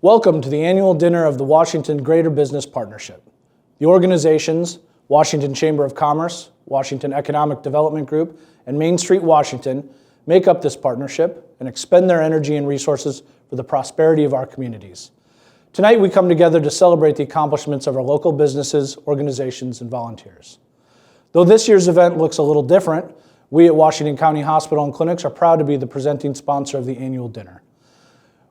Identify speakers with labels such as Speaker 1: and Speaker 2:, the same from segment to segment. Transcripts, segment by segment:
Speaker 1: Welcome to the annual dinner of the Washington Greater Business Partnership. The organizations, Washington Chamber of Commerce, Washington Economic Development Group, and Main Street Washington make up this partnership and expend their energy and resources for the prosperity of our communities. Tonight we come together to celebrate the accomplishments of our local businesses, organizations, and volunteers. Though this year's event looks a little different, we at Washington County Hospital and Clinics are proud to be the presenting sponsor of the annual dinner.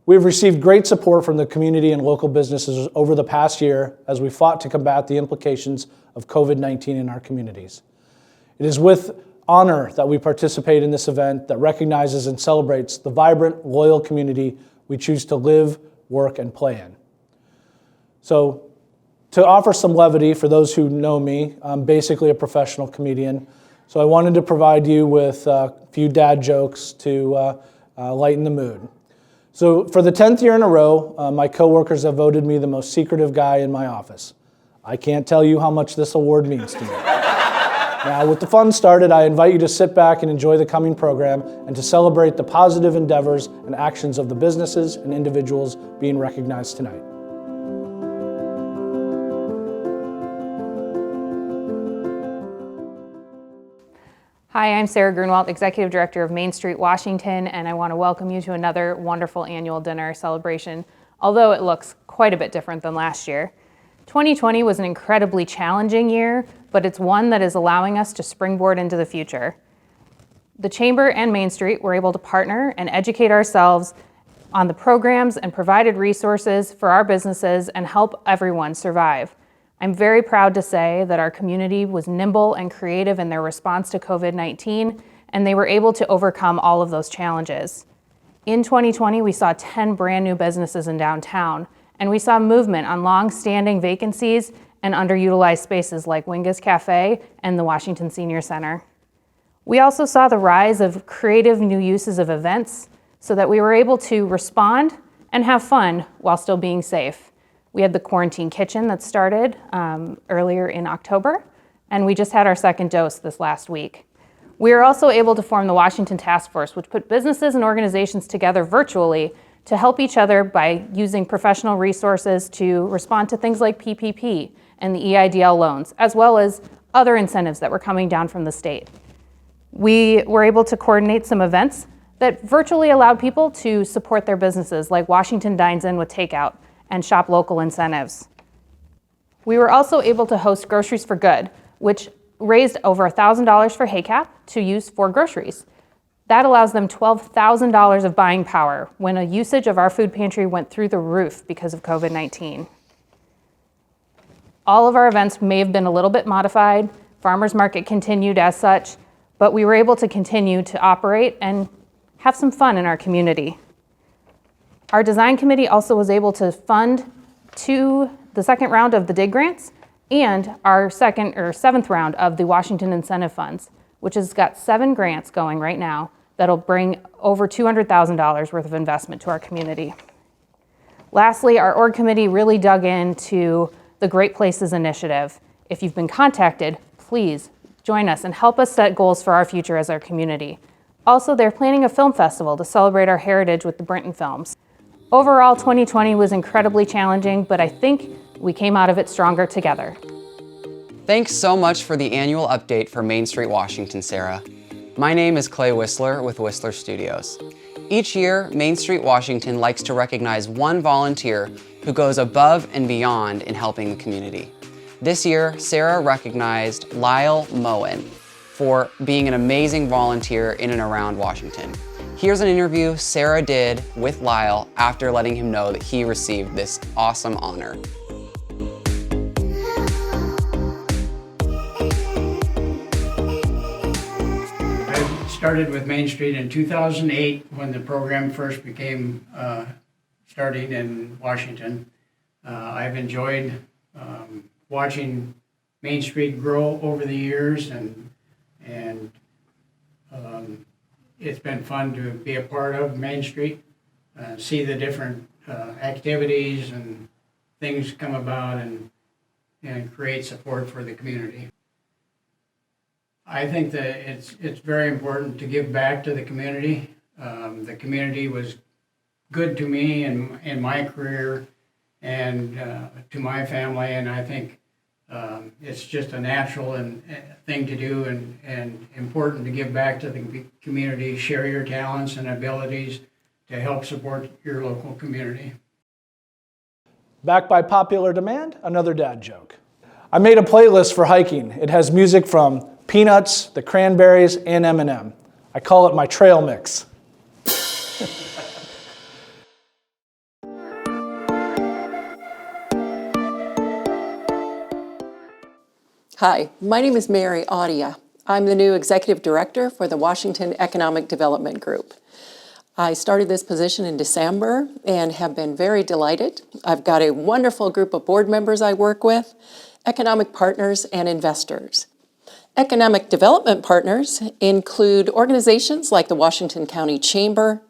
Speaker 1: We've received great support from the community and local businesses over the past year as we fought to combat the implications of COVID-19 in our communities. It is with honor that we participate in this event that recognizes and celebrates the vibrant, loyal community we choose to live, work, and play in. So, to offer some levity for those who know me, I'm basically a professional comedian. So I wanted to provide you with a few dad jokes to lighten the mood. So for the 10th year in a row, my coworkers have voted me the most secretive guy in my office. I can't tell you how much this award means to me. Now, with the fun started, I invite you to sit back and enjoy the coming program and to celebrate the positive endeavors and actions of the businesses and individuals being recognized tonight.
Speaker 2: Hi, I'm Sarah Grunwald, Executive Director of Main Street Washington, and I want to welcome you to another wonderful annual dinner celebration, although it looks quite a bit different than last year. 2020 was an incredibly challenging year, but it's one that is allowing us to springboard into the future. The Chamber and Main Street were able to partner and educate ourselves on the programs and provided resources for our businesses and help everyone survive. I'm very proud to say that our community was nimble and creative in their response to COVID-19, and they were able to overcome all of those challenges. In 2020, we saw 10 brand new businesses in downtown, and we saw movement on long-standing vacancies and underutilized spaces like Wingus Cafe and the Washington Senior Center. We also saw the rise of creative new uses of events so that we were able to respond and have fun while still being safe. We had the quarantine kitchen that started earlier in October, and we just had our second dose this last week. We were also able to form the Washington Task Force, which put businesses and organizations together virtually to help each other by using professional resources to respond to things like PPP and the EIDL loans, as well as other incentives that were coming down from the state. We were able to coordinate some events that virtually allowed people to support their businesses, like Washington Dines In with takeout and shop local incentives. We were also able to host Groceries for Good, which raised over $1,000 for HACAP to use for groceries. That allows them $12,000 of buying power when a usage of our food pantry went through the roof because of COVID-19. All of our events may have been a little bit modified. Farmers Market continued as such, but we were able to continue to operate and have some fun in our community. Our design committee also was able to fund the second round of the DIG grants and our seventh round of the Washington Incentive Funds, which has got 7 grants going right now that'll bring over $200,000 worth of investment to our community. Lastly, our org committee really dug into the Great Places Initiative. If you've been contacted, please join us and help us set goals for our future as our community. Also, they're planning a film festival to celebrate our heritage with the Brinton films. Overall, 2020 was incredibly challenging, but I think we came out of it stronger together.
Speaker 3: Thanks so much for the annual update for Main Street Washington, Sarah. My name is Clay Whistler with Whistler Studios. Each year, Main Street Washington likes to recognize one volunteer who goes above and beyond in helping the community. This year, Sarah recognized Lyle Moen for being an amazing volunteer in and around Washington. Here's an interview Sarah did with Lyle after letting him know that he received this awesome honor.
Speaker 4: I started with Main Street in 2008 when the program first became starting in Washington. I've enjoyed watching Main Street grow over the years, and it's been fun to be a part of Main Street, see the different activities and things come about and create support for the community. I think that it's very important to give back to the community. The community was good to me in my career and to my family, and I think it's just a natural thing to do and important to give back to the community, share your talents and abilities to help support your local community.
Speaker 1: Back by popular demand, another dad joke. I made a playlist for hiking. It has music from Peanuts, the Cranberries, and Eminem. I call it my trail mix.
Speaker 5: Hi, my name is Mary Audia. I'm the new Executive Director for the Washington Economic Development Group. I started this position in December and have been very delighted. I've got a wonderful group of board members I work with, economic partners, and investors. Economic development partners include organizations like the Washington County Chamber,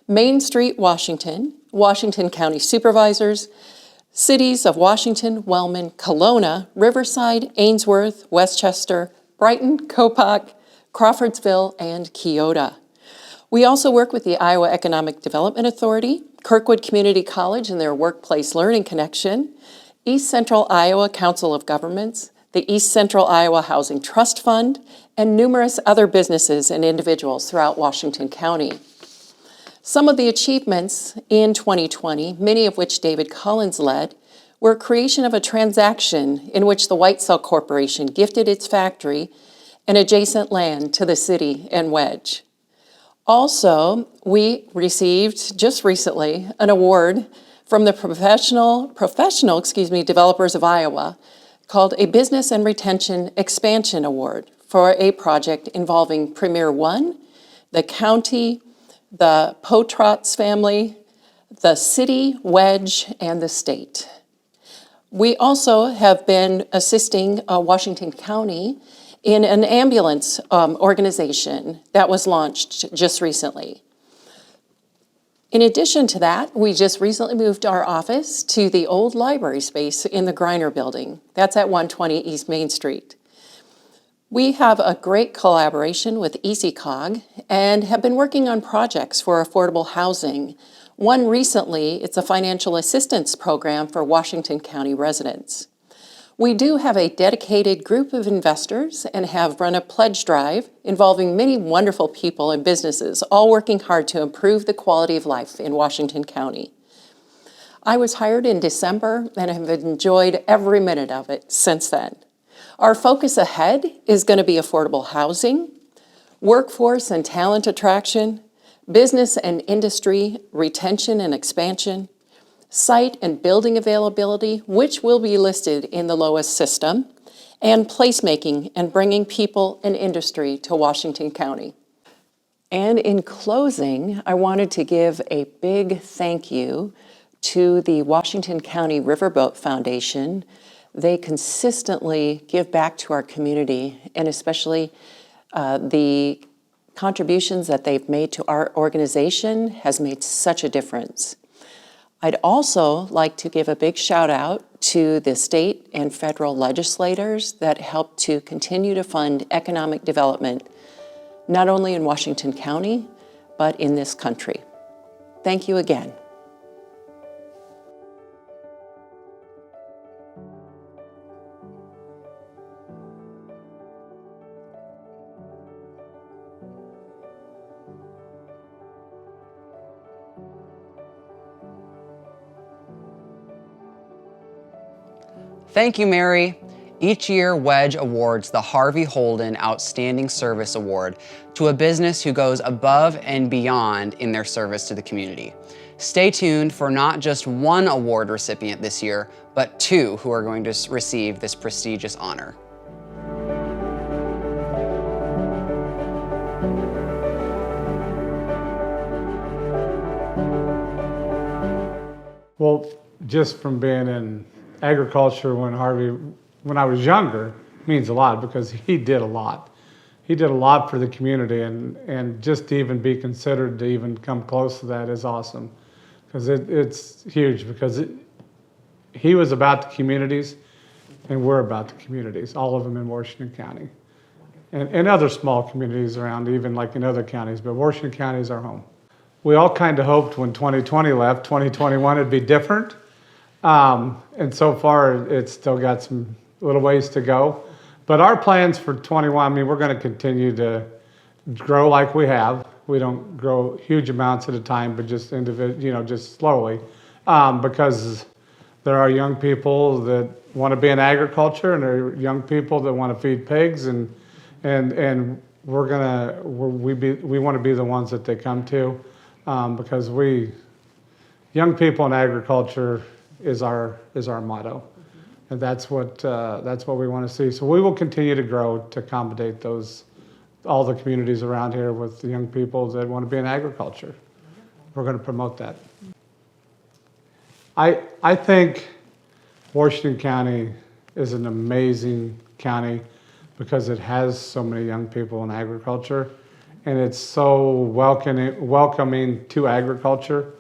Speaker 5: Main Street Washington, Washington County Supervisors, cities of Washington, Wellman, Kelowna, Riverside, Ainsworth, Westchester, Brighton, Copac, Crawfordsville, and Keota. We also work with the Iowa Economic Development Authority, Kirkwood Community College and their Workplace Learning Connection, East Central Iowa Council of Governments, the East Central Iowa Housing Trust Fund, and numerous other businesses and individuals throughout Washington County. Some of the achievements in 2020, many of which David Collins led, were creation of a transaction in which the White Cell Corporation gifted its factory and adjacent land to the city and Wedge. Also, we received just recently an award from the professional developers of Iowa called a Business and Retention Expansion Award for a project involving Premier One, the county, the Potrotz family, the city, Wedge, and the state. We also have been assisting Washington County in an ambulance organization that was launched just recently. In addition to that, we just recently moved our office to the old library space in the Greiner Building. That's at 120 East Main Street. We have a great collaboration with EasyCog and have been working on projects for affordable housing. One recently, it's a financial assistance program for Washington County residents. We do have a dedicated group of investors and have run a pledge drive involving many wonderful people and businesses, all working hard to improve the quality of life in Washington County. I was hired in December and have enjoyed every minute of it since then. Our focus ahead is going to be affordable housing, workforce and talent attraction, business and industry retention and expansion, site and building availability, which will be listed in the LOAS system, and placemaking and bringing people and industry to Washington County. And in closing, I wanted to give a big thank you to the Washington County Riverboat Foundation. They consistently give back to our community, and especially the contributions that they've made to our organization has made such a difference. I'd also like to give a big shout out to the state and federal legislators that help to continue to fund economic development, not only in Washington County, but in this country. Thank you again.
Speaker 3: Thank you, Mary. Each year, Wedge awards the Harvey Holden Outstanding Service Award to a business who goes above and beyond in their service to the community. Stay tuned for not just one award recipient this year, but two who are going to receive this prestigious honor.
Speaker 6: Well, just from being in agriculture when I was younger, means a lot because he did a lot. He did a lot for the community, and just to even be considered to even come close to that is awesome. Because it's huge, because he was about the communities, and we're about the communities, all of them in Washington County. And other small communities around, even like in other counties, but Washington County is our home. we all kind of hoped when 2020 left, 2021 would be different. And so far, it's still got some little ways to go. But our plans for 21, I mean, we're going to continue to grow like we have. We don't grow huge amounts at a time, but just just slowly, because there are young people that want to be in agriculture, and there are young people that want to feed pigs, and we want to be the ones that they come to, because young people in agriculture is our motto, and that's what we want to see. So we will continue to grow to accommodate all the communities around here with the young people that want to be in agriculture. We're going to promote that. I think Washington County is an amazing county because it has so many young people in agriculture, and it's so welcoming to agriculture,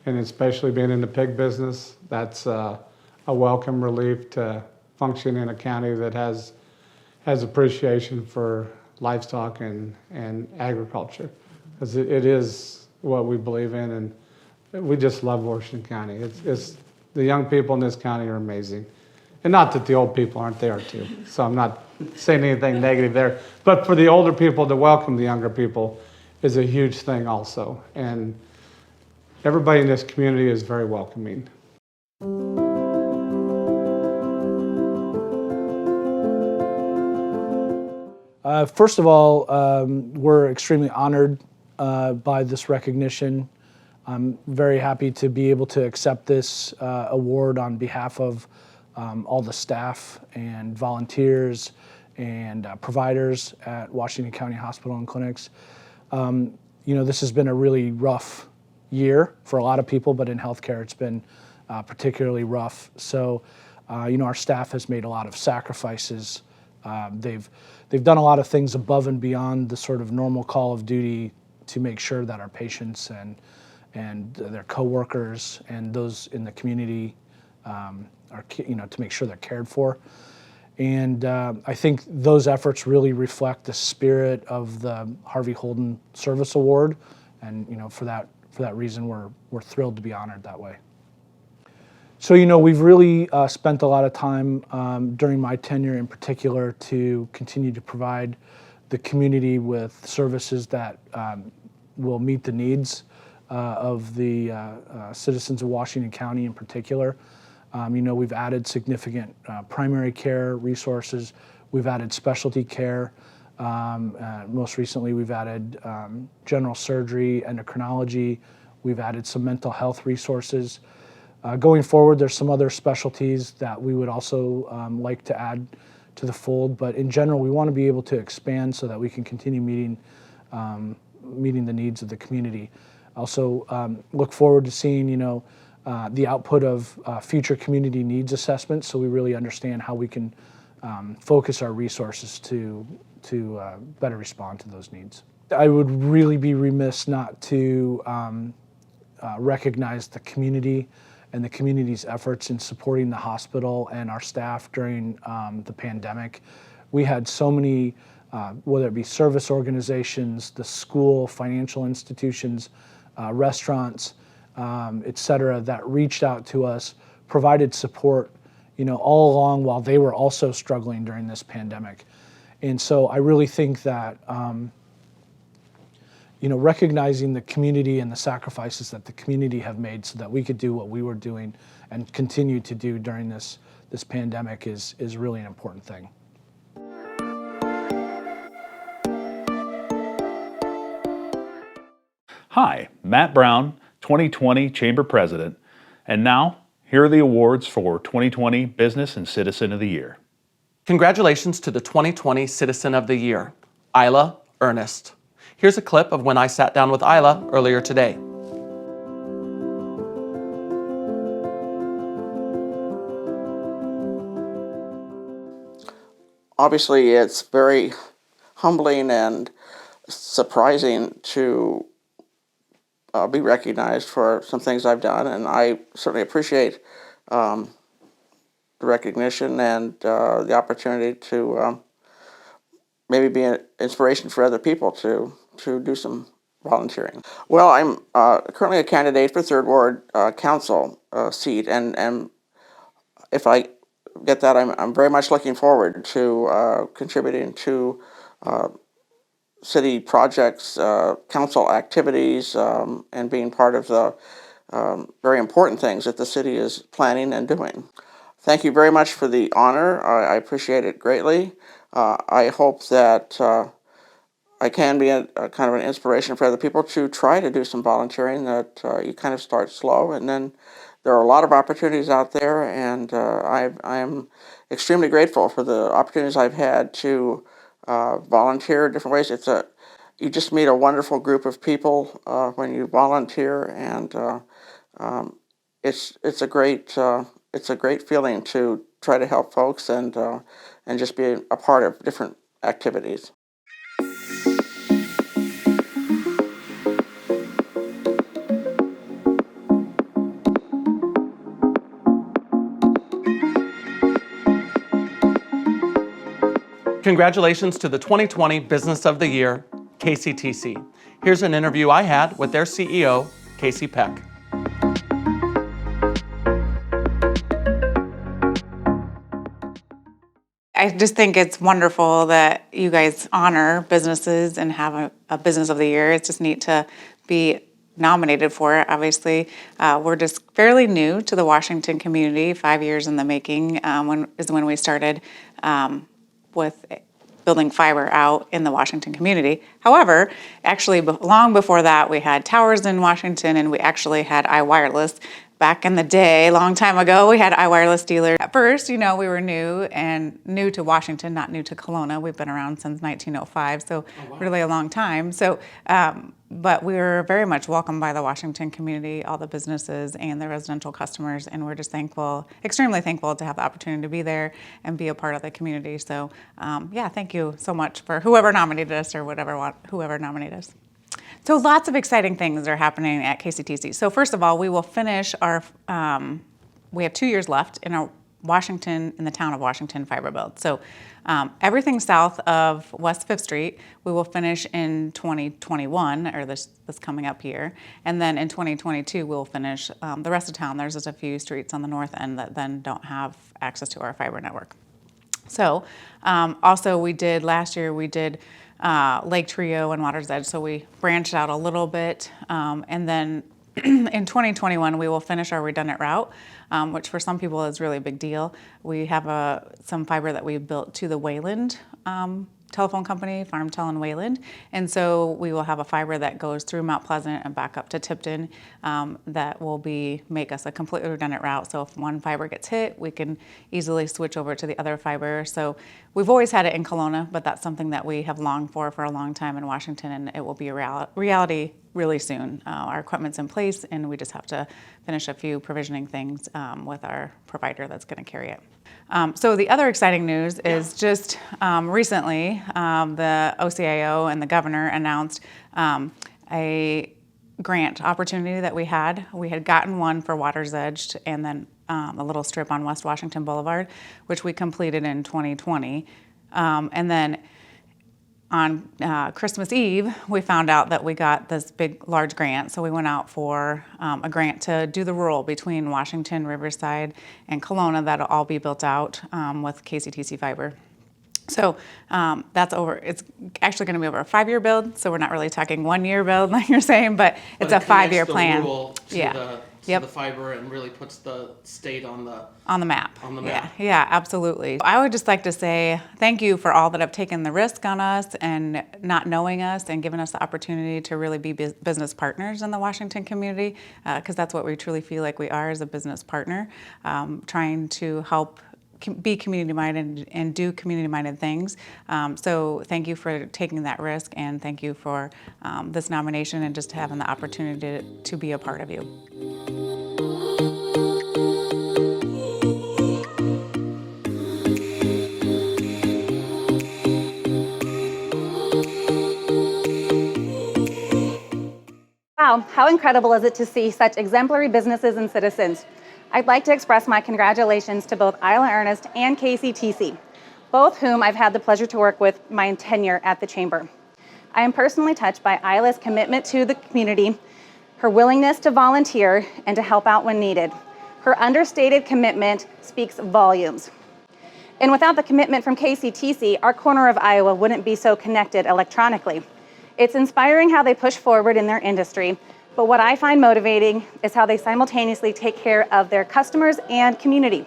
Speaker 6: and especially being in the pig business. That's a welcome relief to function in a county that has appreciation for livestock and agriculture, because it is what we believe in, and we just love Washington County. It's the young people in this county are amazing, and not that the old people aren't there too. So I'm not saying anything negative there, but for the older people to welcome the younger people is a huge thing also, and everybody in this community is very welcoming.
Speaker 1: First of all, we're extremely honored by this recognition. I'm very happy to be able to accept this award on behalf of all the staff and volunteers and providers at Washington County Hospital and Clinics. This has been a really rough year for a lot of people, but in healthcare it's been particularly rough. So, our staff has made a lot of sacrifices. They've done a lot of things above and beyond the sort of normal call of duty to make sure that our patients and their coworkers and those in the community to make sure they're cared for. And I think those efforts really reflect the spirit of the Harvey Holden Service Award, and for that reason we're thrilled to be honored that way. So we've really spent a lot of time during my tenure in particular to continue to provide the community with services that will meet the needs of the citizens of Washington County in particular. We've added significant primary care resources. We've added specialty care. Most recently, we've added general surgery, endocrinology. We've added some mental health resources. Going forward, there's some other specialties that we would also like to add to the fold. But in general, we want to be able to expand so that we can continue meeting the needs of the community. Also, look forward to seeing, the output of future community needs assessments, so we really understand how we can focus our resources to better respond to those needs. I would really be remiss not to recognize the community and the community's efforts in supporting the hospital and our staff during the pandemic. We had so many, whether it be service organizations, the school, financial institutions, restaurants, et cetera, that reached out to us, provided support, all along while they were also struggling during this pandemic. And so I really think that, recognizing the community and the sacrifices that the community have made so that we could do what we were doing and continue to do during this pandemic is really an important thing.
Speaker 7: Hi, Matt Brown, 2020 Chamber President, and now here are the awards for 2020 Business and Citizen of the Year.
Speaker 8: Congratulations to the 2020 Citizen of the Year, Isla Ernest. Here's a clip of when I sat down with Isla earlier today.
Speaker 9: Obviously, it's very humbling and surprising to be recognized for some things I've done, and I certainly appreciate the recognition and the opportunity to maybe be an inspiration for other people to do some volunteering. Well, I'm currently a candidate for Third Ward Council seat, and if I get that, I'm very much looking forward to contributing to city projects, council activities, and being part of the very important things that the city is planning and doing. Thank you very much for the honor. I appreciate it greatly. I hope that I can be a kind of an inspiration for other people to try to do some volunteering, that you kind of start slow, and then there are a lot of opportunities out there, and I am extremely grateful for the opportunities I've had to volunteer in different ways. You just meet a wonderful group of people when you volunteer, and it's a great feeling to try to help folks and just be a part of different activities.
Speaker 8: Congratulations to the 2020 Business of the Year, KCTC. Here's an interview I had with their CEO, Casey Peck.
Speaker 10: I just think it's wonderful that you guys honor businesses and have a Business of the Year. It's just neat to be nominated for it. Obviously, we're just fairly new to the Washington community, 5 years in the making, when we started with building fiber out in the Washington community. However, actually long before that, we had towers in Washington, and we actually had iWireless. Back in the day, a long time ago, we had iWireless dealers. At first, we were new to Washington, not new to Kelowna. We've been around since 1905, so really a long time. So, but we were very much welcomed by the Washington community, all the businesses and the residential customers, and we're just thankful, extremely thankful to have the opportunity to be there and be a part of the community. So, yeah, thank you so much for whoever nominated us or whoever nominated us. So lots of exciting things are happening at KCTC. So first of all, we will finish we have 2 years left in the town of Washington fiber build. So everything south of West 5th Street, we will finish in 2021, or this coming up year. And then in 2022, we'll finish the rest of town. There's just a few streets on the north end that then don't have access to our fiber network. So also last year we did Lake Trio and Water's Edge, so we branched out a little bit. And then in 2021, we will finish our redundant route, which for some people is really a big deal. We have some fiber that we built to the Wayland telephone company, FarmTel in Wayland. And so we will have a fiber that goes through Mount Pleasant and back up to Tipton that will make us a completely redundant route. So if one fiber gets hit, we can easily switch over to the other fiber. So we've always had it in Kelowna, but that's something that we have longed for a long time in Washington, and it will be a reality really soon. Our equipment's in place, and we just have to finish a few provisioning things with our provider that's going to carry it. So the other exciting news is just recently the OCIO and the governor announced a grant opportunity that we had. We had gotten one for Water's Edge and then a little strip on West Washington Boulevard, which we completed in 2020. And then on Christmas Eve, we found out that we got this large grant. So we went out for a grant to do the rural between Washington, Riverside, and Kelowna. That'll all be built out with KCTC fiber. So that's over. It's actually going to be over a 5-year build. So we're not really talking 1-year build like you're saying, but it's a 5-year plan.
Speaker 8: The fiber and really puts the state on the
Speaker 10: map. Yeah, absolutely. I would just like to say thank you for all that have taken the risk on us and not knowing us and given us the opportunity to really be business partners in the Washington community, because that's what we truly feel like we are as a business partner, trying to help be community-minded and do community-minded things. So thank you for taking that risk, and thank you for this nomination and just having the opportunity to be a part of you.
Speaker 11: Wow, how incredible is it to see such exemplary businesses and citizens. I'd like to express my congratulations to both Isla Ernest and KCTC, both whom I've had the pleasure to work with my tenure at the Chamber. I am personally touched by Isla's commitment to the community, her willingness to volunteer and to help out when needed. Her understated commitment speaks volumes. And without the commitment from KCTC, our corner of Iowa wouldn't be so connected electronically. It's inspiring how they push forward in their industry, but what I find motivating is how they simultaneously take care of their customers and community.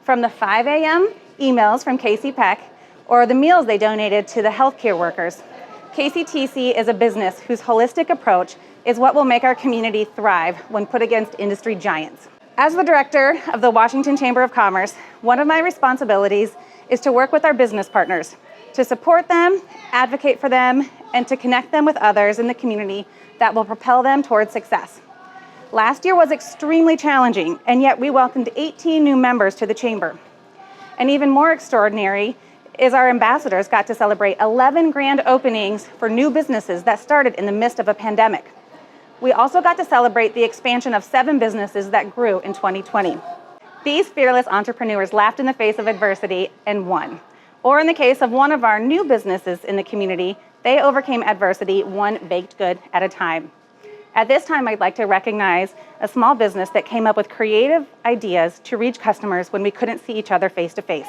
Speaker 11: From the 5 a.m. emails from Casey Peck or the meals they donated to the healthcare workers, KCTC is a business whose holistic approach is what will make our community thrive when put against industry giants. As the director of the Washington Chamber of Commerce, one of my responsibilities is to work with our business partners, to support them, advocate for them, and to connect them with others in the community that will propel them towards success. Last year was extremely challenging, and yet we welcomed 18 new members to the Chamber. And even more extraordinary is our ambassadors got to celebrate 11 grand openings for new businesses that started in the midst of a pandemic. We also got to celebrate the expansion of 7 businesses that grew in 2020. These fearless entrepreneurs laughed in the face of adversity and won. Or in the case of one of our new businesses in the community, they overcame adversity one baked good at a time. At this time, I'd like to recognize a small business that came up with creative ideas to reach customers when we couldn't see each other face to face.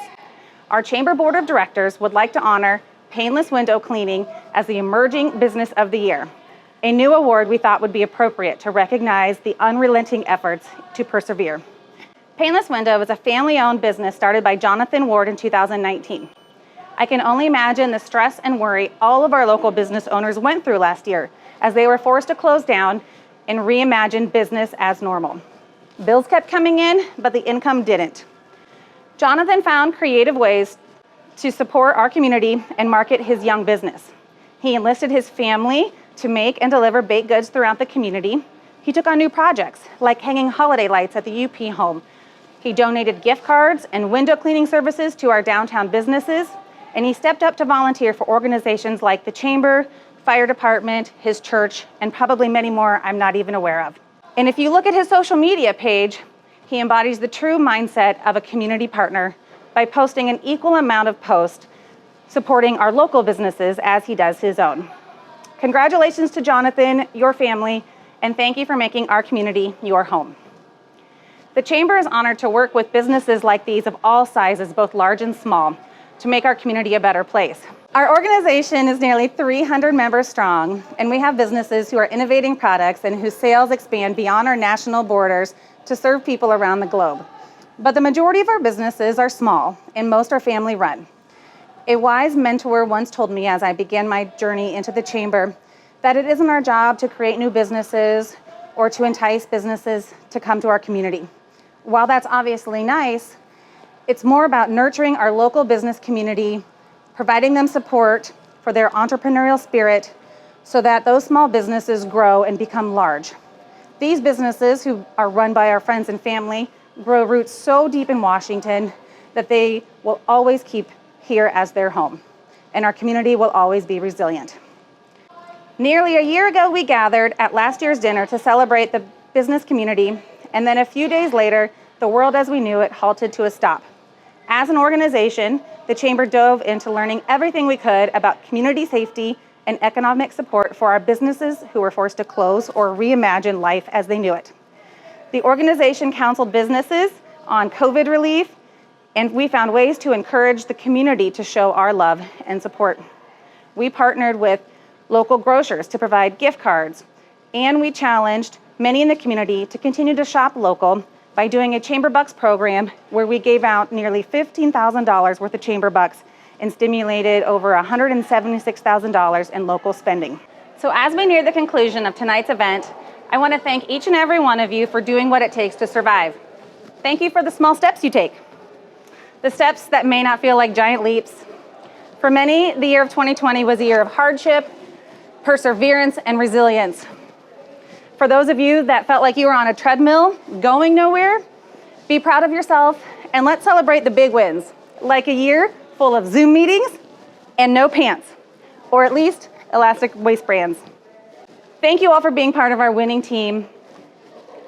Speaker 11: Our Chamber Board of Directors would like to honor Painless Window Cleaning as the Emerging Business of the Year, a new award we thought would be appropriate to recognize the unrelenting efforts to persevere. Painless Window is a family-owned business started by Jonathan Ward in 2019. I can only imagine the stress and worry all of our local business owners went through last year as they were forced to close down and reimagine business as normal. Bills kept coming in, but the income didn't. Jonathan found creative ways to support our community and market his young business. He enlisted his family to make and deliver baked goods throughout the community. He took on new projects like hanging holiday lights at the UP home. He donated gift cards and window cleaning services to our downtown businesses, and he stepped up to volunteer for organizations like the Chamber, Fire Department, his church, and probably many more I'm not even aware of. And if you look at his social media page, he embodies the true mindset of a community partner by posting an equal amount of posts supporting our local businesses as he does his own. Congratulations to Jonathan, your family, and thank you for making our community your home. The Chamber is honored to work with businesses like these of all sizes, both large and small, to make our community a better place. Our organization is nearly 300 members strong, and we have businesses who are innovating products and whose sales expand beyond our national borders to serve people around the globe. But the majority of our businesses are small, and most are family-run. A wise mentor once told me as I began my journey into the Chamber that it isn't our job to create new businesses or to entice businesses to come to our community. While that's obviously nice, it's more about nurturing our local business community, providing them support for their entrepreneurial spirit so that those small businesses grow and become large. These businesses, who are run by our friends and family, grow roots so deep in Washington that they will always keep here as their home, and our community will always be resilient. Nearly a year ago, we gathered at last year's dinner to celebrate the business community, and then a few days later, the world as we knew it halted to a stop. As an organization, the Chamber dove into learning everything we could about community safety and economic support for our businesses who were forced to close or reimagine life as they knew it. The organization counseled businesses on COVID relief, and we found ways to encourage the community to show our love and support. We partnered with local grocers to provide gift cards, and we challenged many in the community to continue to shop local by doing a Chamber Bucks program where we gave out nearly $15,000 worth of Chamber Bucks and stimulated over $176,000 in local spending. So as we near the conclusion of tonight's event, I want to thank each and every one of you for doing what it takes to survive. Thank you for the small steps you take. The steps that may not feel like giant leaps. For many, the year of 2020 was a year of hardship, perseverance, and resilience. For those of you that felt like you were on a treadmill, going nowhere, be proud of yourself, and let's celebrate the big wins, like a year full of Zoom meetings and no pants, or at least elastic waistbands. Thank you all for being part of our winning team,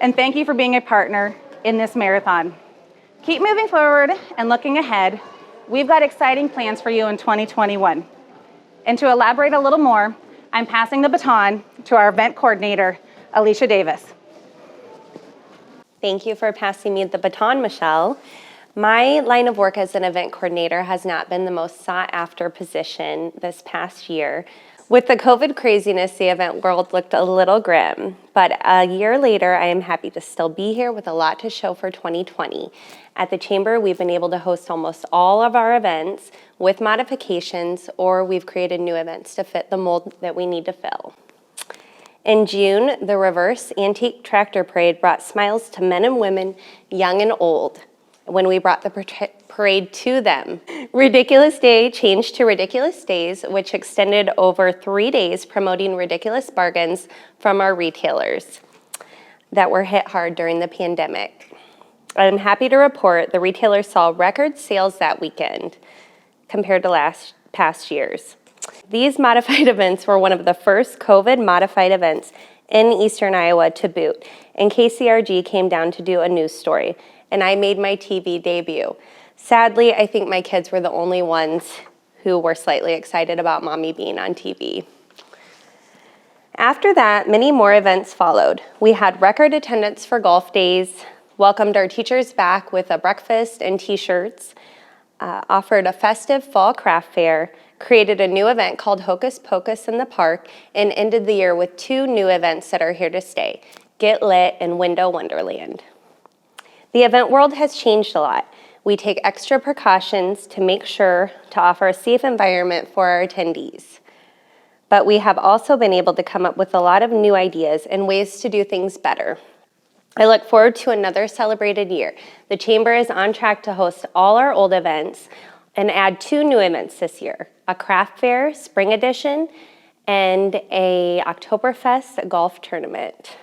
Speaker 11: and thank you for being a partner in this marathon. Keep moving forward and looking ahead. We've got exciting plans for you in 2021. And to elaborate a little more, I'm passing the baton to our event coordinator, Alicia Davis.
Speaker 12: Thank you for passing me the baton, Michelle. My line of work as an event coordinator has not been the most sought after position this past year. With the COVID craziness, the event world looked a little grim, but a year later, I am happy to still be here with a lot to show for 2020. At the Chamber, we've been able to host almost all of our events with modifications, or we've created new events to fit the mold that we need to fill. In June, the Reverse Antique Tractor Parade brought smiles to men and women, young and old, when we brought the parade to them. Ridiculous Day changed to Ridiculous Days, which extended over 3 days, promoting ridiculous bargains from our retailers that were hit hard during the pandemic. I'm happy to report the retailers saw record sales that weekend compared to past years. These modified events were one of the first COVID modified events in Eastern Iowa to boot, and KCRG came down to do a news story, and I made my TV debut. Sadly, I think my kids were the only ones who were slightly excited about mommy being on TV. After that, many more events followed. We had record attendance for golf days, welcomed our teachers back with a breakfast and t-shirts, offered a festive fall craft fair, created a new event called Hocus Pocus in the Park, and ended the year with 2 new events that are here to stay, Get Lit and Window Wonderland. The event world has changed a lot. We take extra precautions to make sure to offer a safe environment for our attendees. But we have also been able to come up with a lot of new ideas and ways to do things better. I look forward to another celebrated year. The Chamber is on track to host all our old events and add 2 new events this year, a craft fair, spring edition, and a Oktoberfest golf tournament.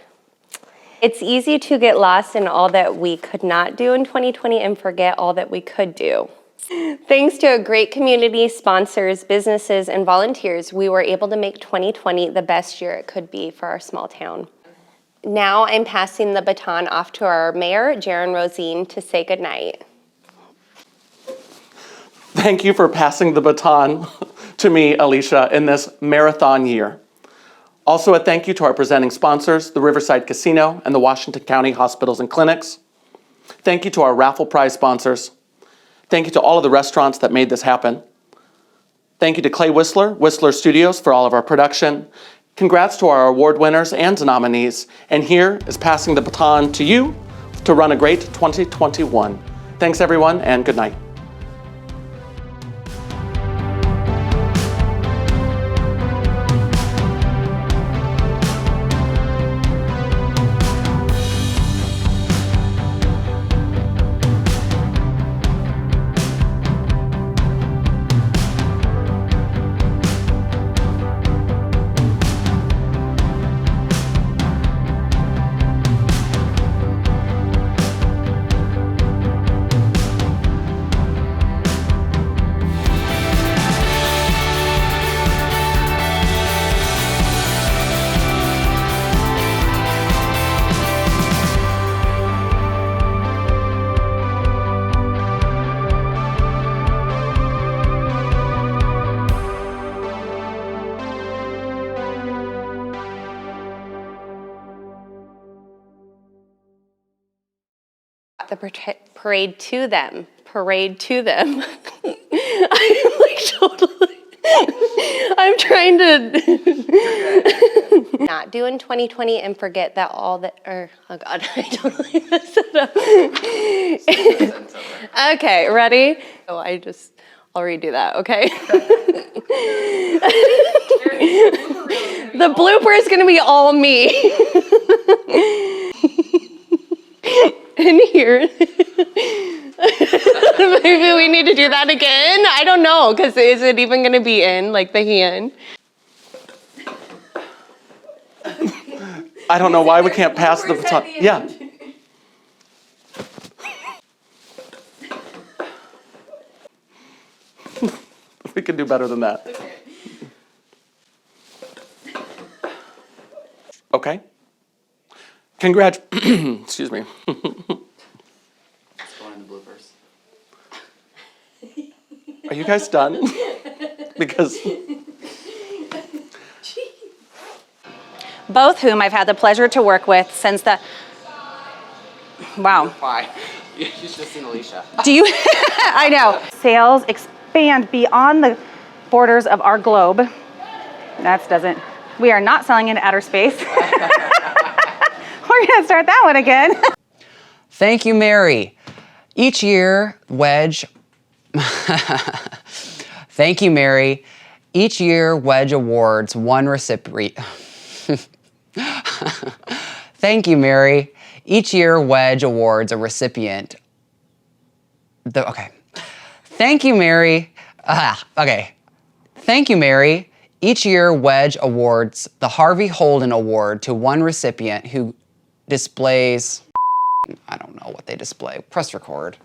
Speaker 12: It's easy to get lost in all that we could not do in 2020 and forget all that we could do. Thanks to a great community, sponsors, businesses, and volunteers, we were able to make 2020 the best year it could be for our small town. Now I'm passing the baton off to our mayor, Jaron Rosine, to say goodnight.
Speaker 8: Thank you for passing the baton to me, Alicia, in this marathon year. Also, a thank you to our presenting sponsors, the Riverside Casino and the Washington County Hospitals and Clinics. Thank you to our raffle prize sponsors. Thank you to all of the restaurants that made this happen. Thank you to Clay Whistler, Whistler Studios, for all of our production. Congrats to our award winners and nominees. And here is passing the baton to you to run a great 2021. Thanks, everyone, and good night.
Speaker 12: The parade to them. I'm like totally, I'm trying to not do in 2020 and forget that all that, or, oh God, I totally messed it up. Okay, ready? Oh, I'll redo that, okay? The blooper is gonna be all me. In here. Maybe we need to do that again. I don't know, because is it even going to be in, like the hand?
Speaker 8: I don't know why we can't pass the baton. Yeah. We can do better than that. Okay. Excuse me. Are you guys done? Because
Speaker 11: both whom I've had the pleasure to work with since the, wow.
Speaker 3: Why? You just seen Alicia.
Speaker 11: Do you, I know. Sales expand beyond the borders of our globe. We are not selling into outer space. We're gonna start that one again.
Speaker 3: Thank you, Mary. Each year, Wedge. Thank you, Mary. Each year, Wedge awards one recipient. Thank you, Mary. Each year, Wedge awards a recipient. Thank you, Mary. Thank you, Mary. Each year, Wedge awards the Harvey Holden Award to one recipient who displays, I don't know what they display. Press record.